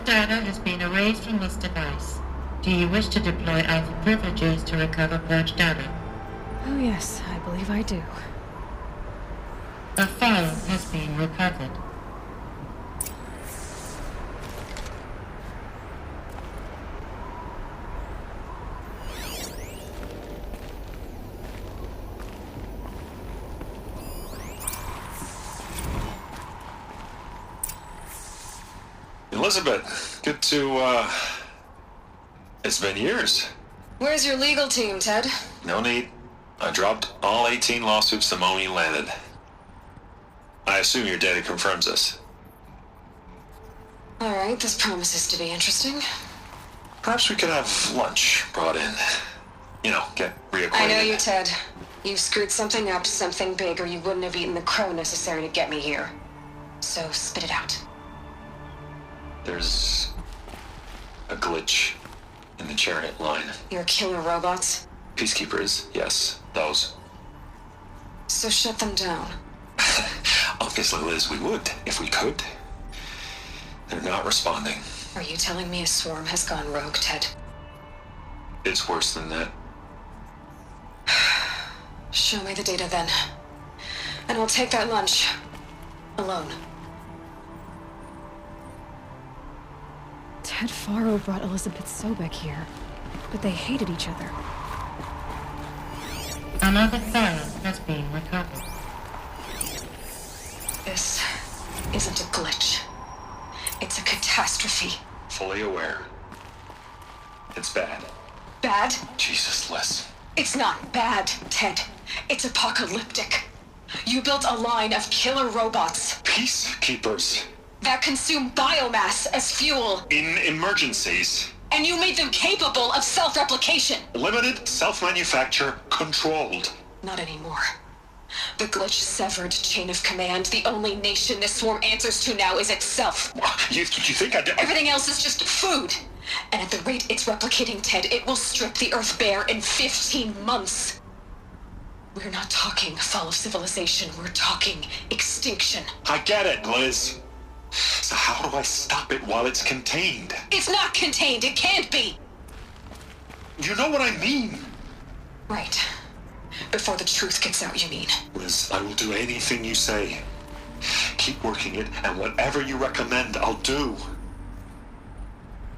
data has been erased from this device. Do you wish to deploy alpha privileges to recover purged data? Oh yes, I believe I do. A file has been recovered. Elizabeth, good to, it's been years. Where's your legal team, Ted? No need. I dropped all 18 lawsuits the moment you landed. I assume your data confirms this. Alright, this promises to be interesting. Perhaps we could have lunch brought in. You know, get reacquainted. I know you, Ted. You screwed something up, something big, or you wouldn't have eaten the crow necessary to get me here. So, spit it out. There's a glitch in the chariot line. Your killer robots? Peacekeepers, yes, those. So shut them down. Obviously, Liz, we would, if we could. They're not responding. Are you telling me a swarm has gone rogue, Ted? It's worse than that. Show me the data then. And I'll take that lunch. Alone. Ted Faro brought Elizabeth Sobek here, but they hated each other. Another file has been recovered. This isn't a glitch. It's a catastrophe. Fully aware. It's bad. Bad? Jesus, Liz. It's not bad, Ted. It's apocalyptic. You built a line of killer robots Peacekeepers. that consume biomass as fuel, In emergencies. and you made them capable of self-replication. Limited, self-manufacture, controlled. Not anymore. The glitch severed chain of command. The only nation this swarm answers to now is itself. You think I did? Everything else is just food. And at the rate it's replicating, Ted, it will strip the Earth bare in 15 months. We're not talking fall of civilization. We're talking extinction. I get it, Liz. So how do I stop it while it's contained? It's not contained. It can't be. You know what I mean. Right. Before the truth gets out, you mean? Liz, I will do anything you say. Keep working it, and whatever you recommend, I'll do.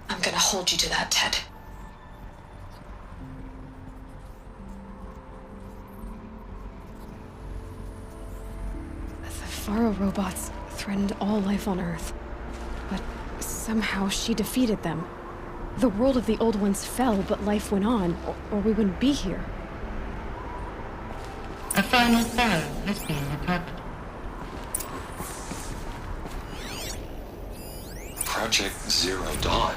I'm gonna hold you to that, Ted. The Faro robots threatened all life on Earth, but somehow she defeated them. The world of the old ones fell, but life went on, or we wouldn't be here. A final file has been recovered. Project Zero Dawn.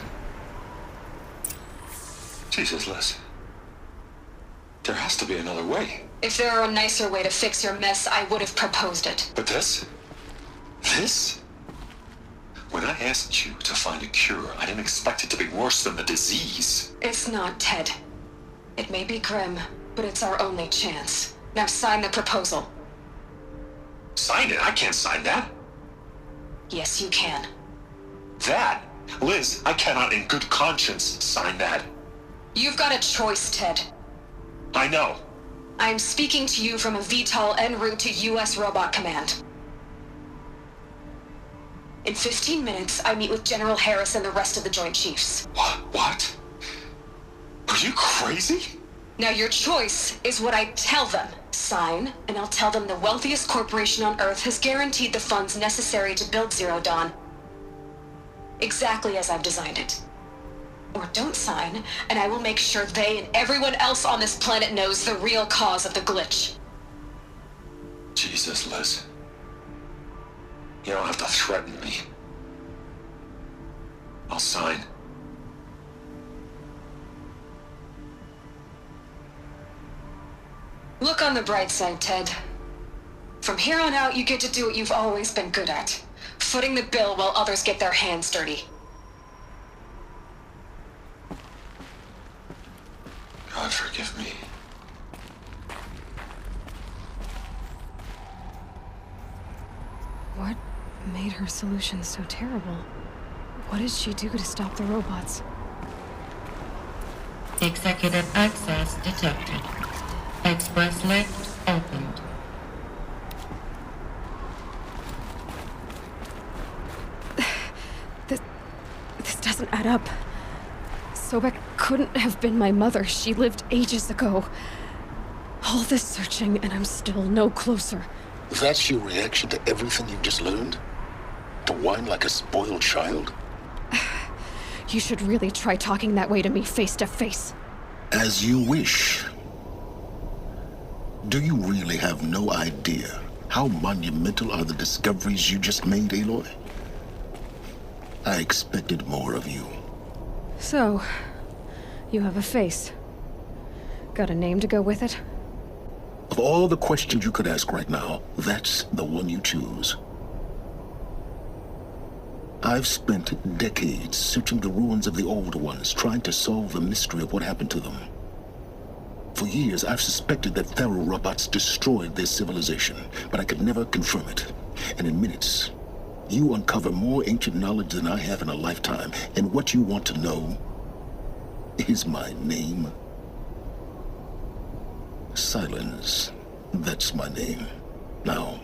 Jesus, Liz. There has to be another way. If there were a nicer way to fix your mess, I would have proposed it. But this? This? When I asked you to find a cure, I didn't expect it to be worse than the disease. It's not, Ted. It may be grim, but it's our only chance. Now sign the proposal. Sign it? I can't sign that. Yes, you can. That? Liz, I cannot in good conscience sign that. You've got a choice, Ted. I know. I'm speaking to you from a VTOL en route to U.S. Robot Command. In 15 minutes, I meet with General Harris and the rest of the Joint Chiefs. What? Are you crazy? Now your choice is what I tell them. Sign, and I'll tell them the wealthiest corporation on Earth has guaranteed the funds necessary to build Zero Dawn. Exactly as I've designed it. Or don't sign, and I will make sure they and everyone else on this planet knows the real cause of the glitch. Jesus, Liz. You don't have to threaten me. I'll sign. Look on the bright side, Ted. From here on out, you get to do what you've always been good at. Footing the bill while others get their hands dirty. God forgive me. What made her solution so terrible? What did she do to stop the robots? Executive access detected. Express lift opened. This doesn't add up. Sobek couldn't have been my mother. She lived ages ago. All this searching, and I'm still no closer. That's your reaction to everything you've just learned? To whine like a spoiled child? You should really try talking that way to me face to face. As you wish. Do you really have no idea how monumental are the discoveries you just made, Aloy? I expected more of you. So, you have a face. Got a name to go with it? Of all the questions you could ask right now, that's the one you choose. I've spent decades searching the ruins of the old ones, trying to solve the mystery of what happened to them. For years, I've suspected that Pharaoh robots destroyed their civilization, but I could never confirm it. And in minutes, you uncover more ancient knowledge than I have in a lifetime, and what you want to know is my name. Silence. That's my name. Now,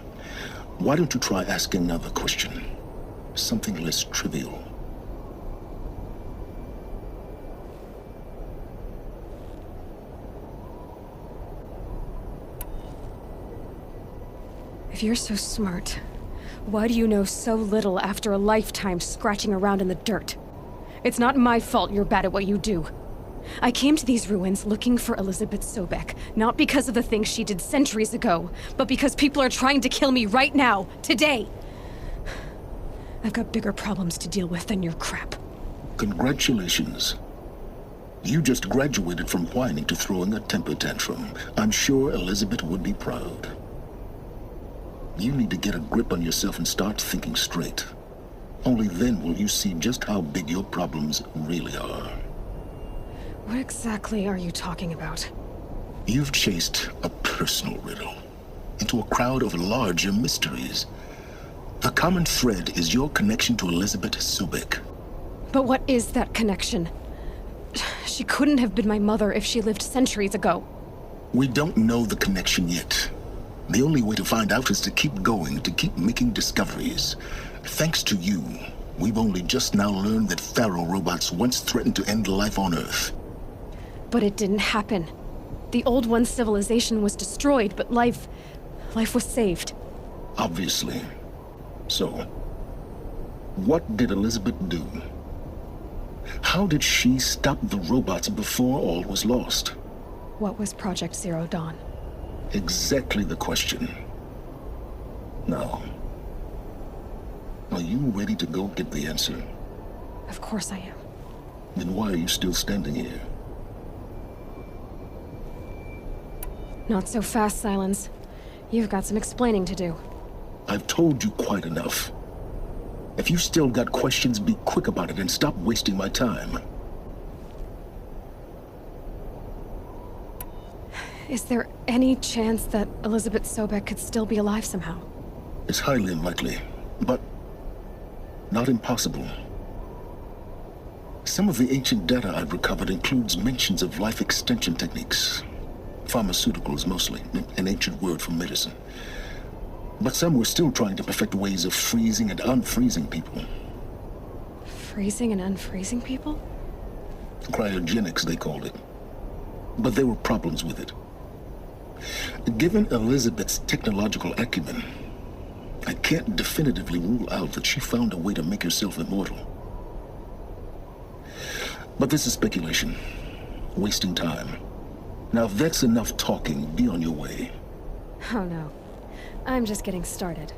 why don't you try asking another question? Something less trivial. If you're so smart, why do you know so little after a lifetime scratching around in the dirt? It's not my fault you're bad at what you do. I came to these ruins looking for Elizabeth Sobek, not because of the things she did centuries ago, but because people are trying to kill me right now, today. I've got bigger problems to deal with than your crap. Congratulations. You just graduated from whining to throwing a temper tantrum. I'm sure Elizabeth would be proud. You need to get a grip on yourself and start thinking straight. Only then will you see just how big your problems really are. What exactly are you talking about? You've chased a personal riddle into a crowd of larger mysteries. The common thread is your connection to Elizabeth Sobek. But what is that connection? She couldn't have been my mother if she lived centuries ago. We don't know the connection yet. The only way to find out is to keep going, to keep making discoveries. Thanks to you, we've only just now learned that Pharaoh robots once threatened to end life on Earth. But it didn't happen. The Old One's civilization was destroyed, but life was saved. Obviously. So, what did Elizabeth do? How did she stop the robots before all was lost? What was Project Zero Dawn? Exactly the question. Now, are you ready to go get the answer? Of course I am. Then why are you still standing here? Not so fast, Silence. You've got some explaining to do. I've told you quite enough. If you still got questions, be quick about it and stop wasting my time. Is there any chance that Elizabeth Sobek could still be alive somehow? It's highly unlikely, but not impossible. Some of the ancient data I've recovered includes mentions of life extension techniques. Pharmaceuticals mostly, an ancient word for medicine. But some were still trying to perfect ways of freezing and unfreezing people. Freezing and unfreezing people? Cryogenics, they called it. But there were problems with it. Given Elizabeth's technological acumen, I can't definitively rule out that she found a way to make herself immortal. But this is speculation. Wasting time. Now, if that's enough talking, be on your way. Oh no. I'm just getting started.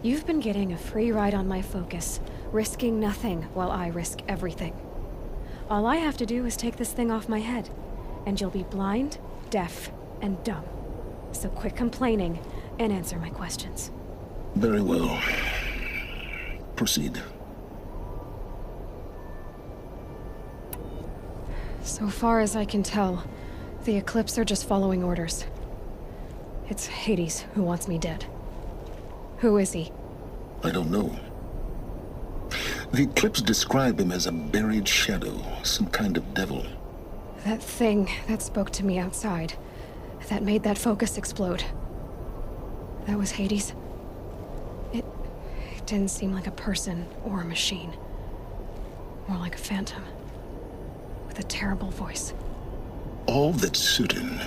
You've been getting a free ride on my focus, risking nothing while I risk everything. All I have to do is take this thing off my head, and you'll be blind, deaf, and dumb. So quit complaining and answer my questions. Very well. Proceed. So far as I can tell, the Eclipse are just following orders. It's Hades who wants me dead. Who is he? I don't know. The Eclipse describe him as a buried shadow, some kind of devil. That thing that spoke to me outside, that made that focus explode. That was Hades. It didn't seem like a person or a machine. More like a phantom. With a terrible voice. All that's certain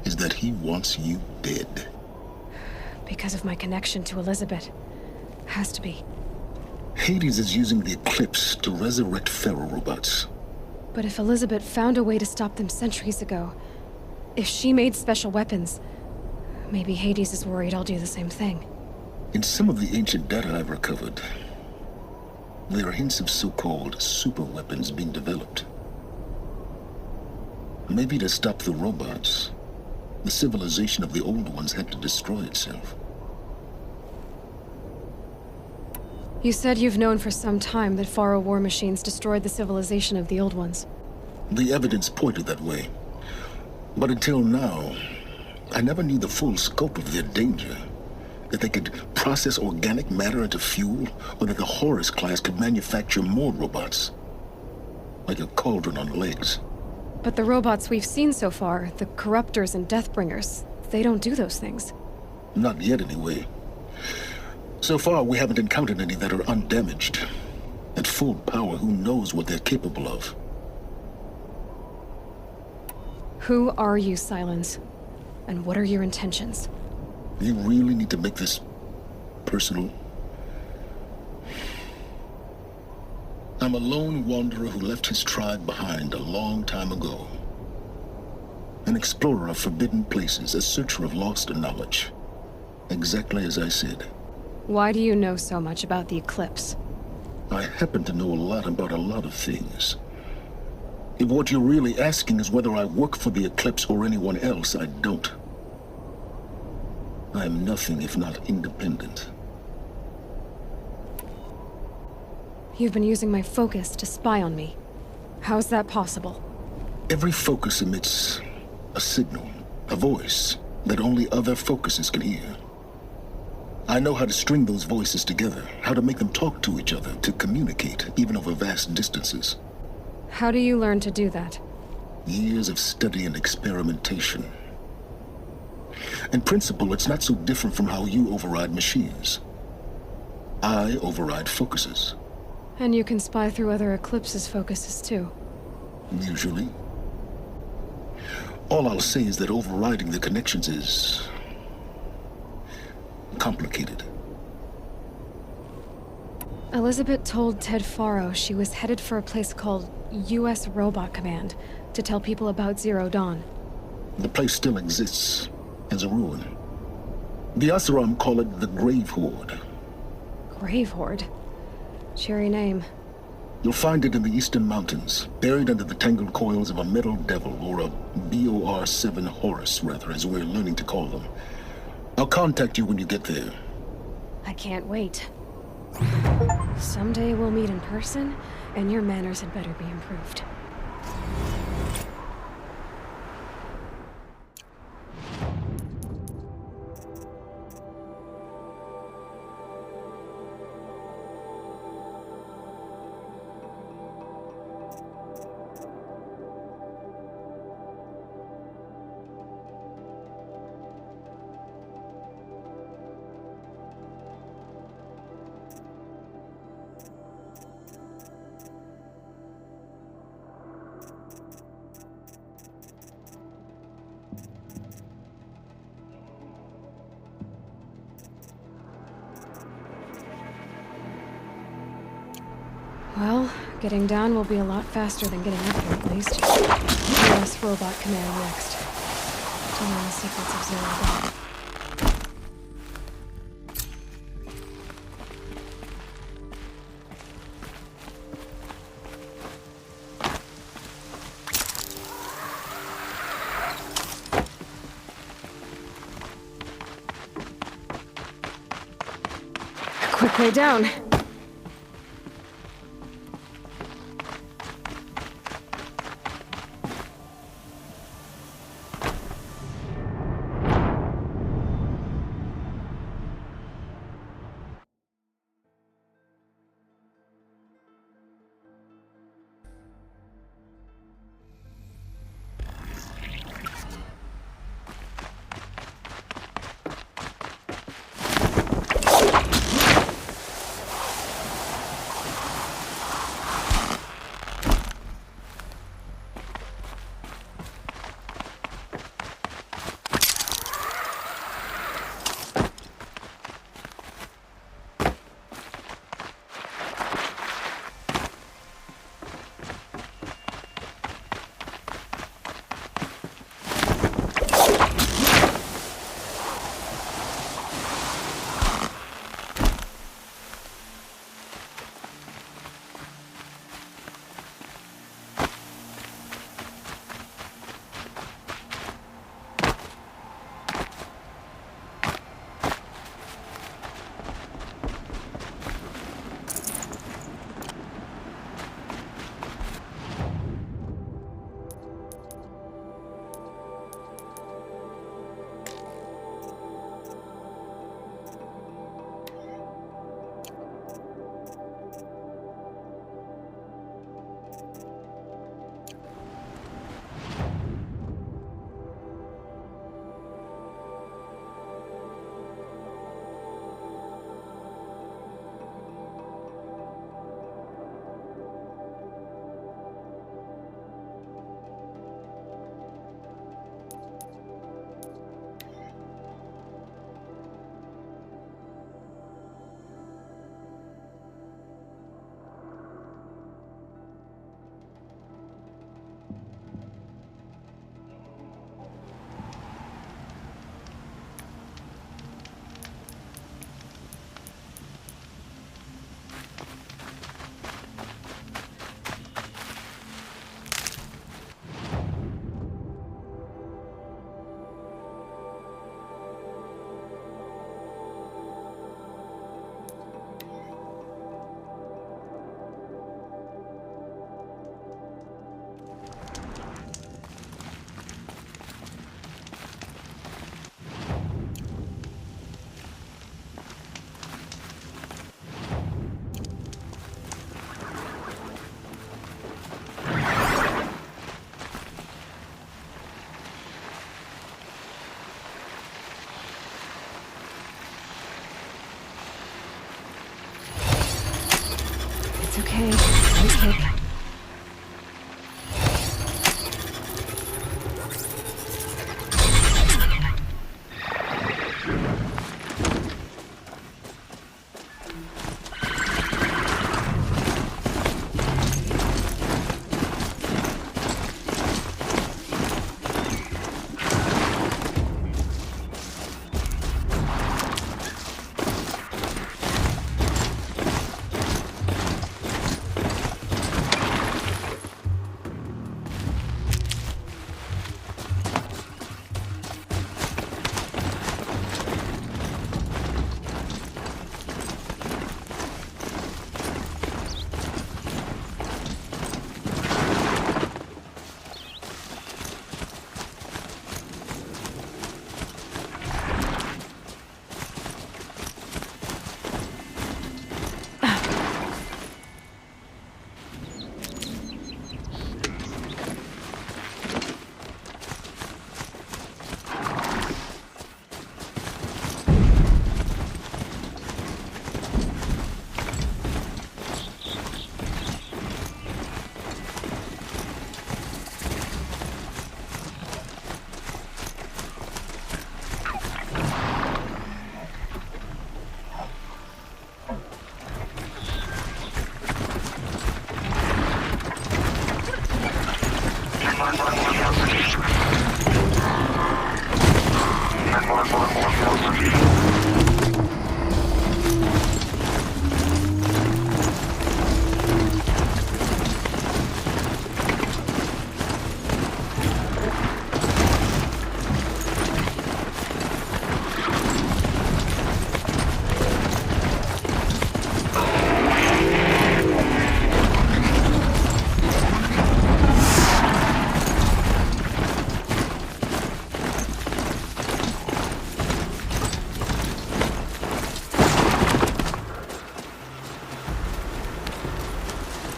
is that he wants you dead. Because of my connection to Elizabeth. Has to be. Hades is using the Eclipse to resurrect feral robots. But if Elizabeth found a way to stop them centuries ago, if she made special weapons, maybe Hades is worried I'll do the same thing. In some of the ancient data I've recovered, there are hints of so-called super weapons being developed. Maybe to stop the robots, the civilization of the old ones had to destroy itself. You said you've known for some time that Faro war machines destroyed the civilization of the old ones. The evidence pointed that way. But until now, I never knew the full scope of their danger. That they could process organic matter into fuel, or that the Horus class could manufacture more robots. Like a cauldron on legs. But the robots we've seen so far, the Corruptors and Deathbringers, they don't do those things. Not yet, anyway. So far, we haven't encountered any that are undamaged. At full power, who knows what they're capable of? Who are you, Silence? And what are your intentions? You really need to make this personal? I'm a lone wanderer who left his tribe behind a long time ago. An explorer of forbidden places, a searcher of lost knowledge. Exactly as I said. Why do you know so much about the Eclipse? I happen to know a lot about a lot of things. If what you're really asking is whether I work for the Eclipse or anyone else, I don't. I am nothing if not independent. You've been using my focus to spy on me. How's that possible? Every focus emits a signal, a voice, that only other focuses can hear. I know how to string those voices together, how to make them talk to each other, to communicate, even over vast distances. How do you learn to do that? Years of study and experimentation. In principle, it's not so different from how you override machines. I override focuses. And you can spy through other Eclipse's focuses too. Usually. All I'll say is that overriding the connections is complicated. Elizabeth told Ted Faro she was headed for a place called U.S. Robot Command to tell people about Zero Dawn. The place still exists as a ruin. The Asaram call it the Grave Horde. Grave Horde? Cheery name. You'll find it in the Eastern Mountains, buried under the tangled coils of a metal devil, or a BOR-7 Horus, rather, as we're learning to call them. I'll contact you when you get there. I can't wait. Someday we'll meet in person, and your manners had better be improved. Well, getting down will be a lot faster than getting up here, at least. U.S. Robot Command next. To learn the secrets of Zero Dawn. Quick way down. It's okay. One kick.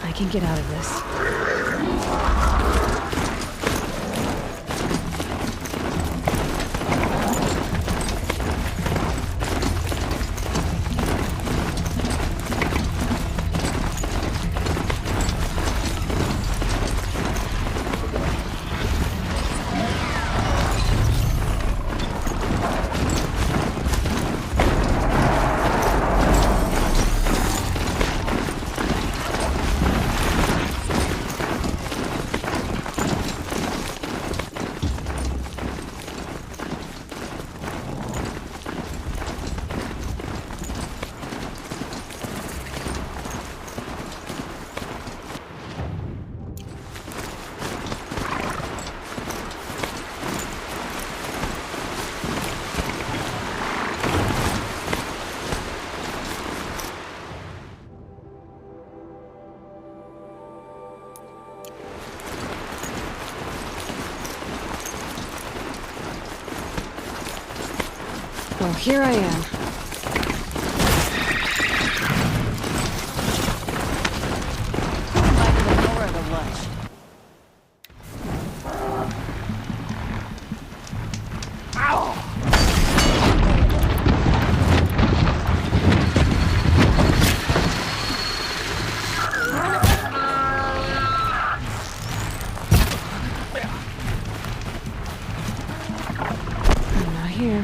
I can get out of this. Well, here I am. I'm not here.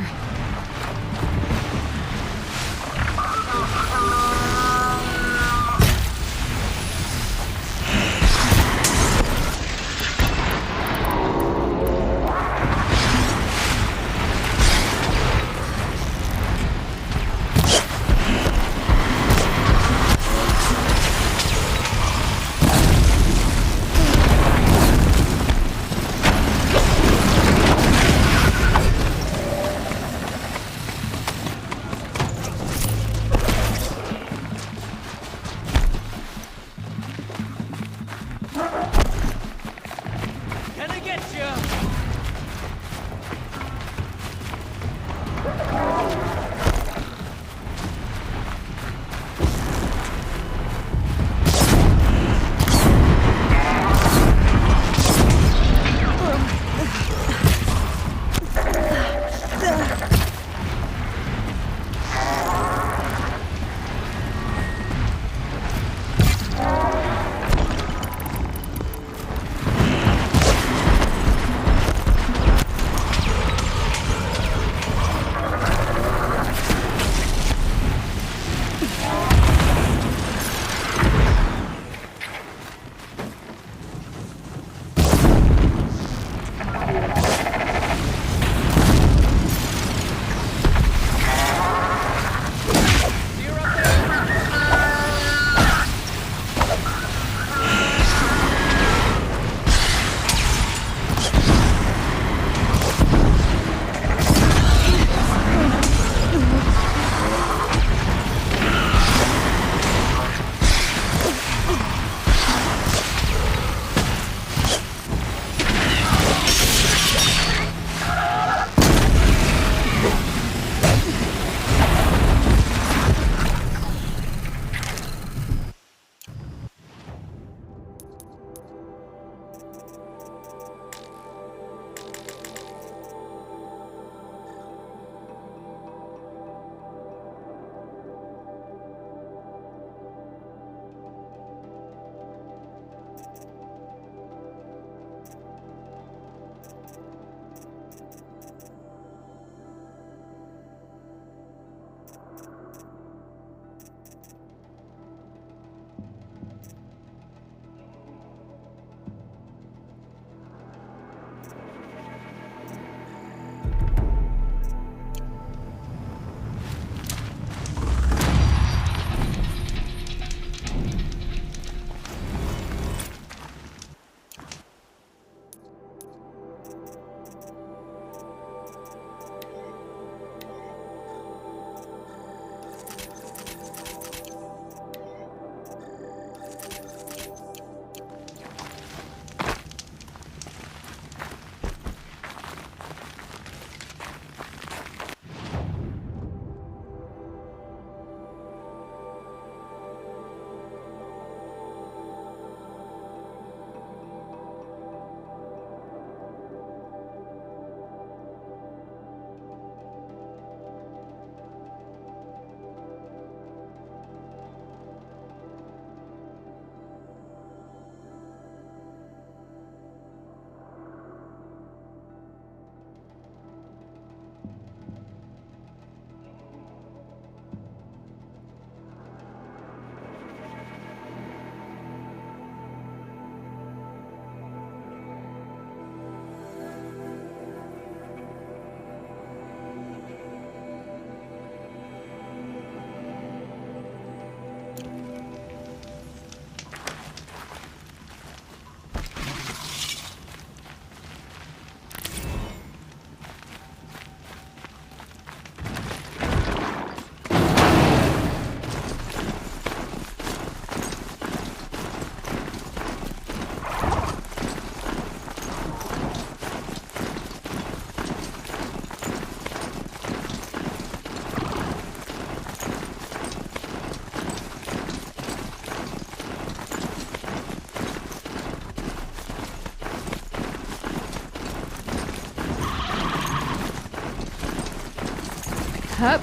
Hup.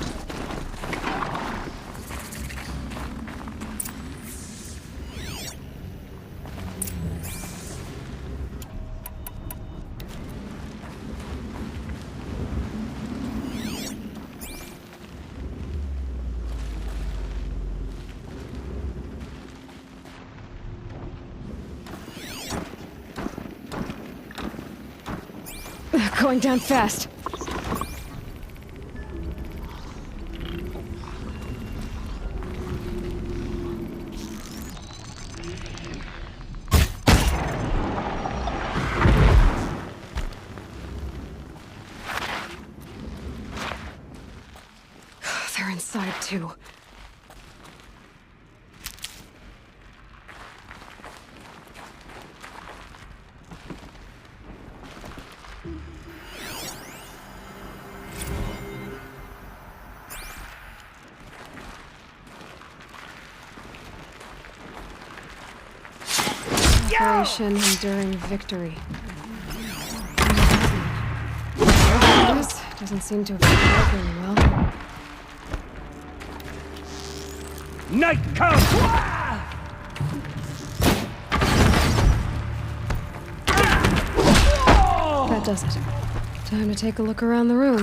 Going down fast. They're inside too. Operation Enduring Victory. This doesn't seem to have been working well. Night comes! That does it. Time to take a look around the room.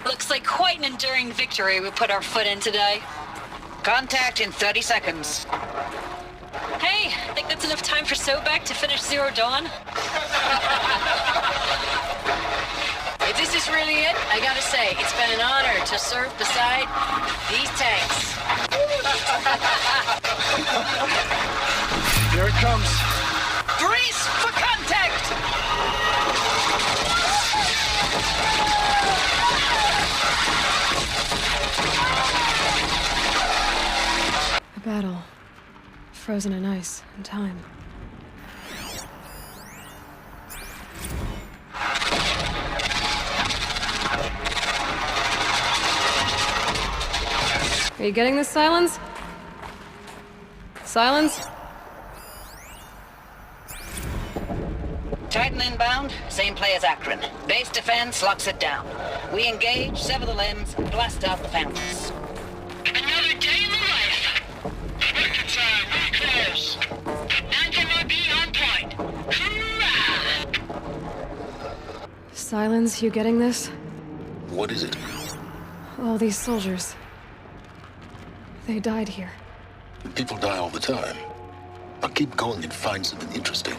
Looks like quite an enduring victory we put our foot in today. Contact in 30 seconds. Hey, I think that's enough time for Sobek to finish Zero Dawn. If this is really it, I gotta say, it's been an honor to serve beside these tanks. Here it comes. Brace for contact! A battle. Frozen in ice and time. Are you getting this, Silence? Silence? Titan inbound, same play as Akron. Base defense locks it down. We engage, sever the limbs, blast out the founders. Another day in the life. Working time, very close. Anti-MOB on point. Hoorah! Silence, you getting this? What is it? All these soldiers. They died here. People die all the time. Now keep going and find something interesting.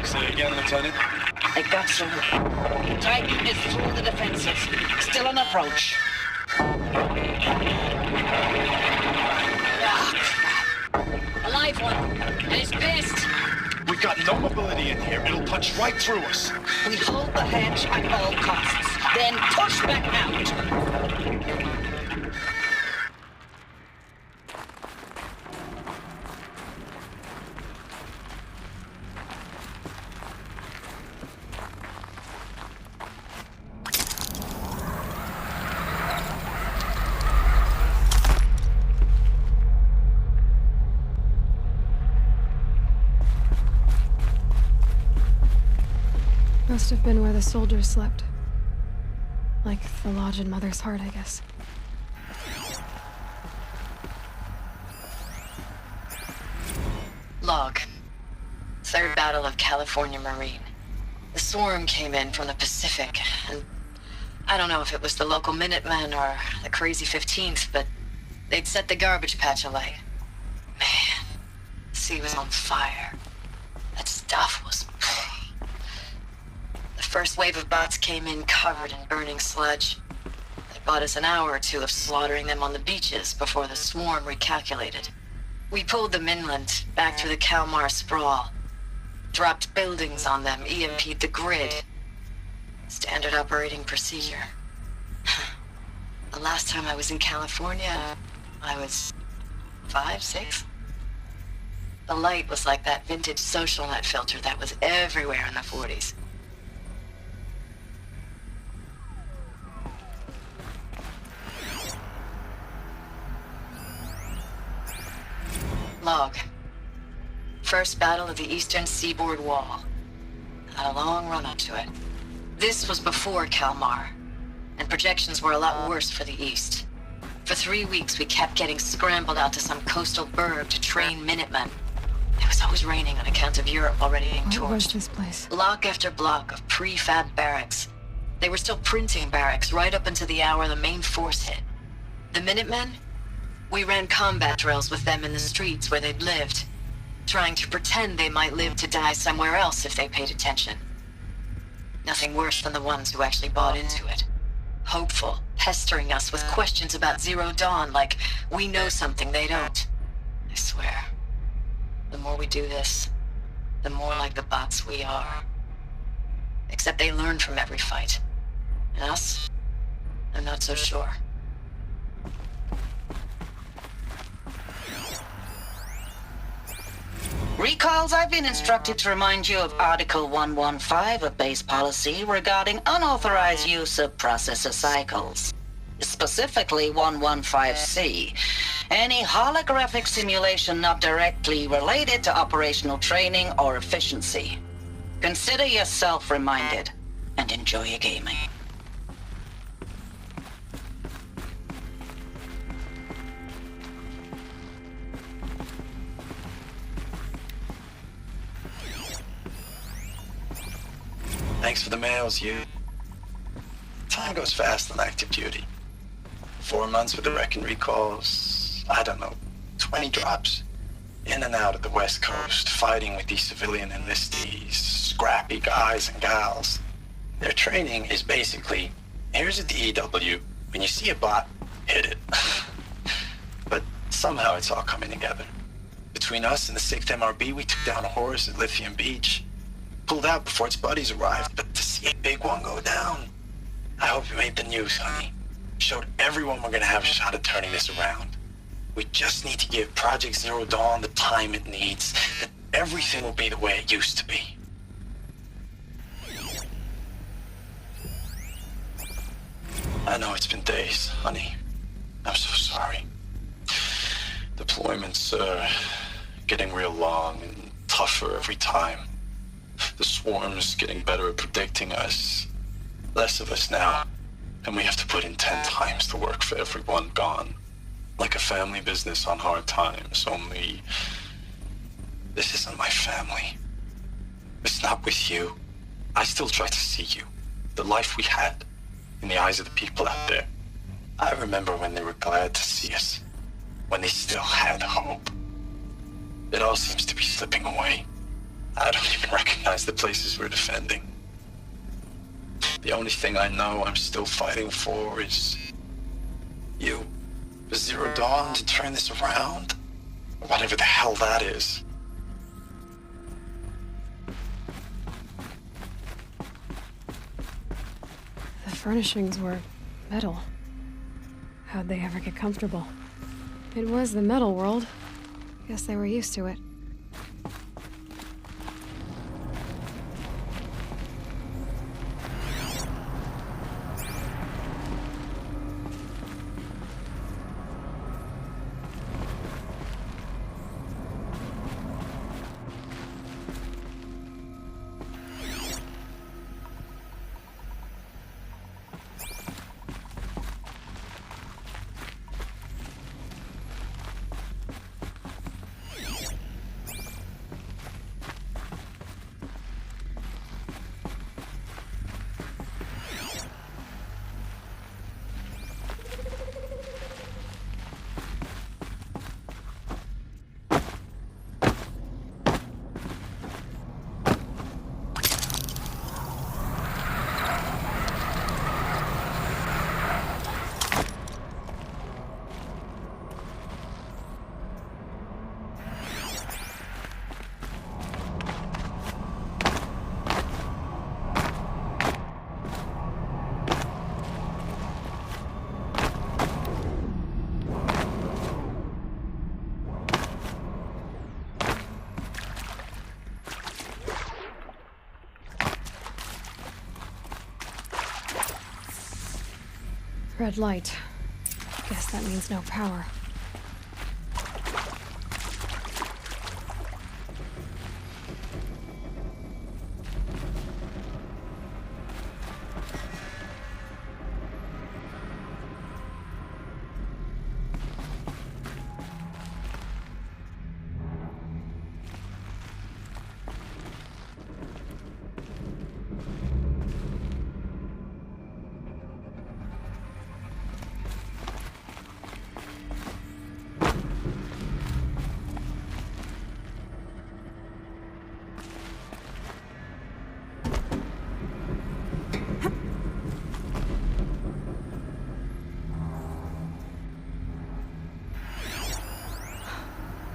Say again, Lieutenant. I got some. Titan is through the defenses. Still an approach. A live one, and it's pissed. We've got no mobility in here. It'll punch right through us. We hold the hedge at all costs, then push back out. Must have been where the soldiers slept. Like the lodge in Mother's Heart, I guess. Log. Third Battle of California Marine. The swarm came in from the Pacific, and I don't know if it was the local Minutemen or the crazy 15th, but they'd set the garbage patch alight. Man, the sea was on fire. That stuff was... First wave of bots came in covered in burning sludge. They bought us an hour or two of slaughtering them on the beaches before the swarm recalculated. We pulled them inland, back through the Kalmar sprawl. Dropped buildings on them, EMP'd the grid. Standard operating procedure. The last time I was in California, I was 5, 6? The light was like that vintage social net filter that was everywhere in the 40s. Log. First battle of the eastern seaboard wall. Had a long run up to it. This was before Kalmar, and projections were a lot worse for the east. For 3 weeks, we kept getting scrambled out to some coastal burg to train Minutemen. It was always raining on account of Europe already being What was torched. this place? Block after block of prefab barracks. They were still printing barracks right up until the hour the main force hit. The Minutemen? We ran combat drills with them in the streets where they'd lived, trying to pretend they might live to die somewhere else if they paid attention. Nothing worse than the ones who actually bought into it. Hopeful, pestering us with questions about Zero Dawn like we know something they don't. I swear, the more we do this, the more like the bots we are. Except they learn from every fight. And us? I'm not so sure. Recalls, I've been instructed to remind you of Article 115 of base policy regarding unauthorized use of processor cycles. Specifically 115C. Any holographic simulation not directly related to operational training or efficiency. Consider yourself reminded and enjoy your gaming. Thanks for the mails, you. Time goes fast on active duty. 4 months with the wrecking recalls, I don't know, 20 drops. In and out of the West Coast, fighting with these civilian enlistees, scrappy guys and gals. Their training is basically, here's a DEW, when you see a bot, hit it. But somehow it's all coming together. Between us and the 6th MRB, we took down a horse at Lithium Beach. Pulled out before its buddies arrived, but to see a big one go down. I hope you made the news, honey. Showed everyone we're gonna have a shot at turning this around. We just need to give Project Zero Dawn the time it needs, that everything will be the way it used to be. I know it's been days, honey. I'm so sorry. Deployments are getting real long and tougher every time. The swarm's getting better at predicting us. Less of us now, and we have to put in 10 times the work for everyone gone. Like a family business on hard times, only this isn't my family. It's not with you. I still try to see you, the life we had, in the eyes of the people out there. I remember when they were glad to see us, when they still had hope. It all seems to be slipping away. I don't even recognize the places we're defending. The only thing I know I'm still fighting for is you. For Zero Dawn to turn this around. Whatever the hell that is. The furnishings were metal. How'd they ever get comfortable? It was the metal world. Guess they were used to it. Red light. Guess that means no power.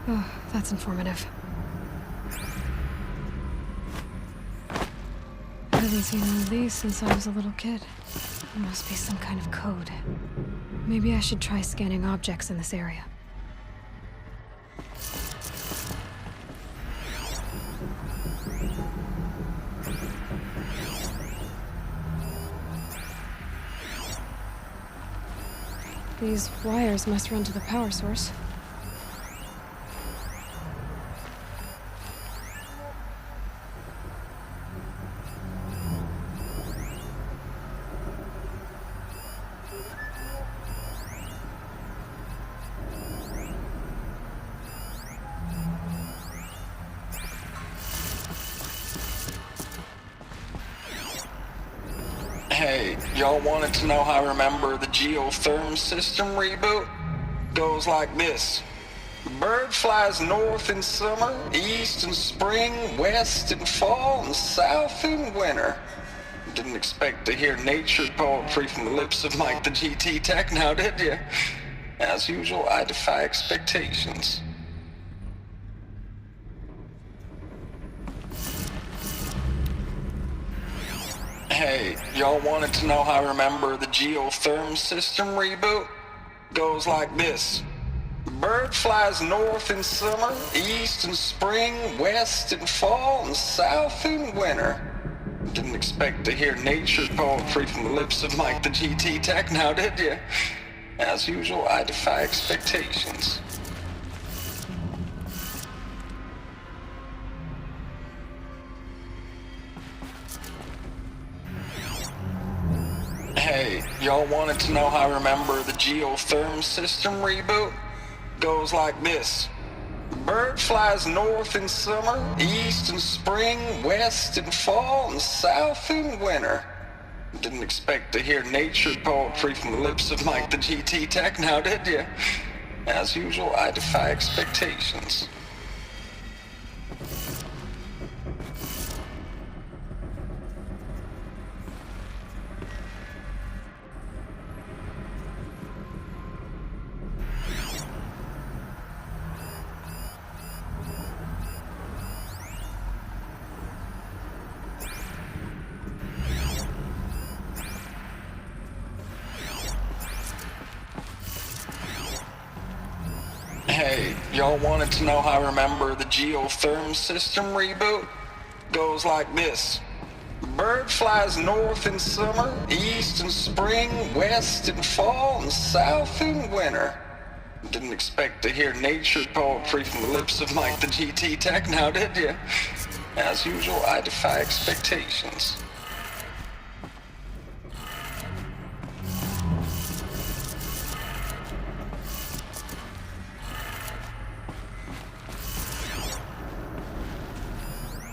Oh, that's informative. I haven't seen one of these since I was a little kid. There must be some kind of code. Maybe I should try scanning objects in this area. These wires must run to the power source. Hey, y'all wanted to know how I remember the geotherm system reboot? Goes like this. The bird flies north in summer, east in spring, west in fall, and south in winter. Didn't expect to hear nature poetry from the lips of Mike the GT Tech now, did you? As usual, I defy expectations. Hey, y'all wanted to know how I remember the geotherm system reboot? Goes like this. The bird flies north in summer, east in spring, west in fall, and south in winter. Didn't expect to hear nature poetry from the lips of Mike the GT Tech now, did you? As usual, I defy expectations. Hey, y'all wanted to know how I remember the geotherm system reboot? Goes like this. The bird flies north in summer, east in spring, west in fall, and south in winter. Didn't expect to hear nature poetry from the lips of Mike the GT Tech now, did you? As usual, I defy expectations. Hey, y'all wanted to know how I remember the geotherm system reboot? Goes like this. The bird flies north in summer, east in spring, west in fall, and south in winter. Didn't expect to hear nature poetry from the lips of Mike the GT Tech now, did you? As usual, I defy expectations.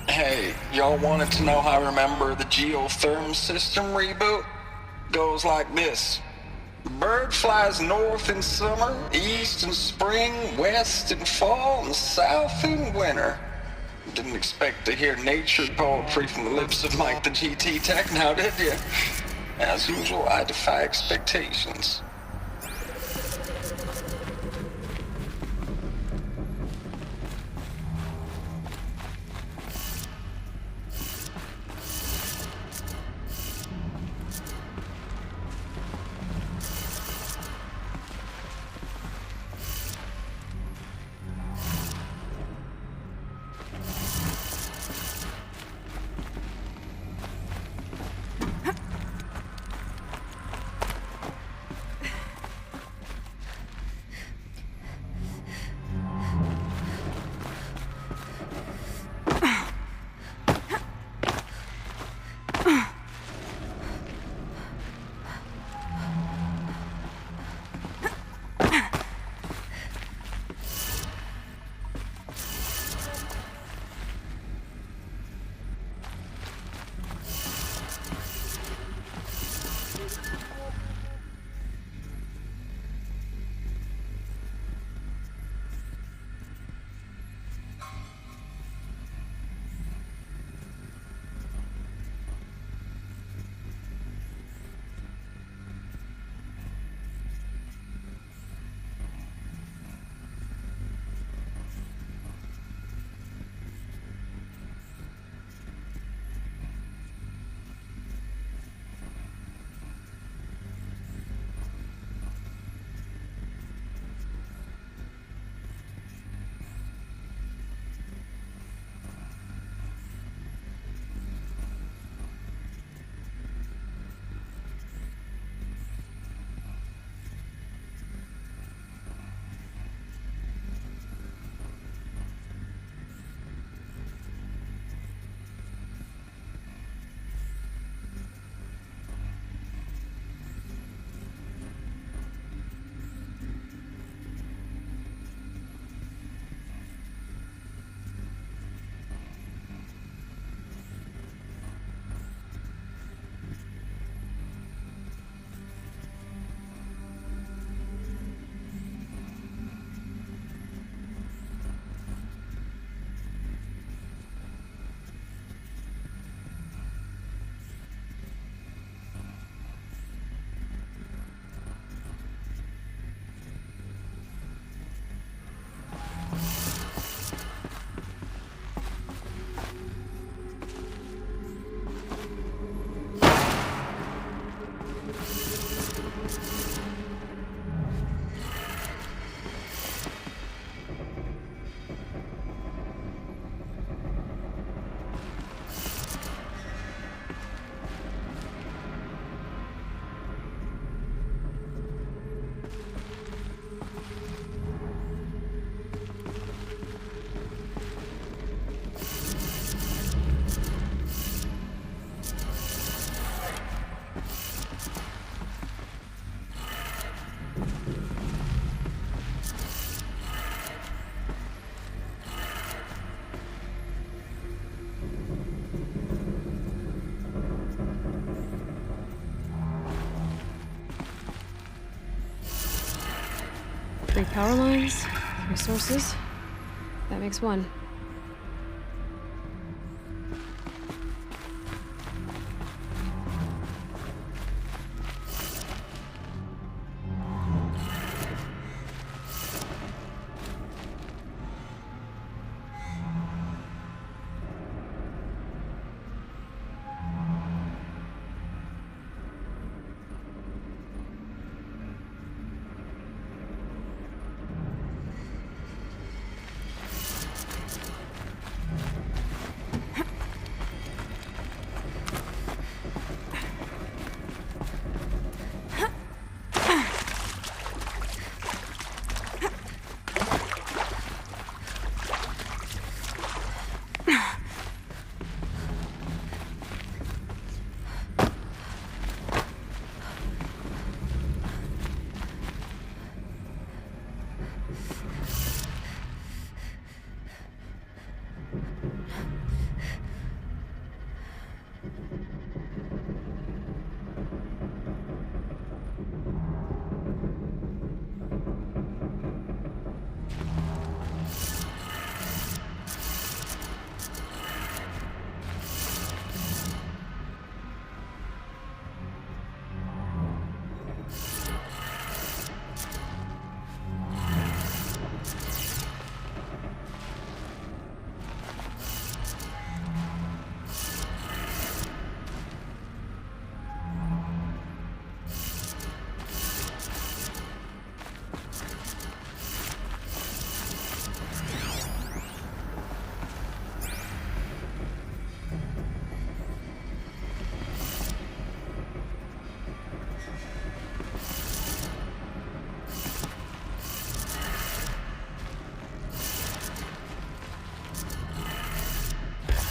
Hey, y'all wanted to know how I remember the geotherm system reboot? Goes like this. The bird flies north in summer, east in spring, west in fall, and south in winter. Didn't expect to hear nature poetry from the lips of Mike the GT Tech now, did you? As usual, I defy expectations. 3 power lines, 3 sources. That makes 1.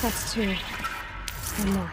That's 2. 1 more.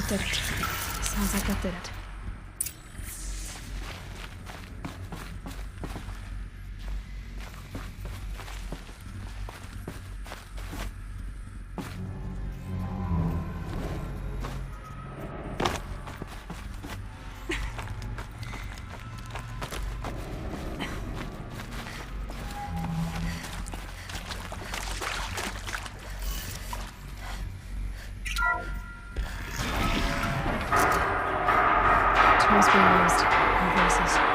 Did it. Sounds like that did it. Tools being used. No voices.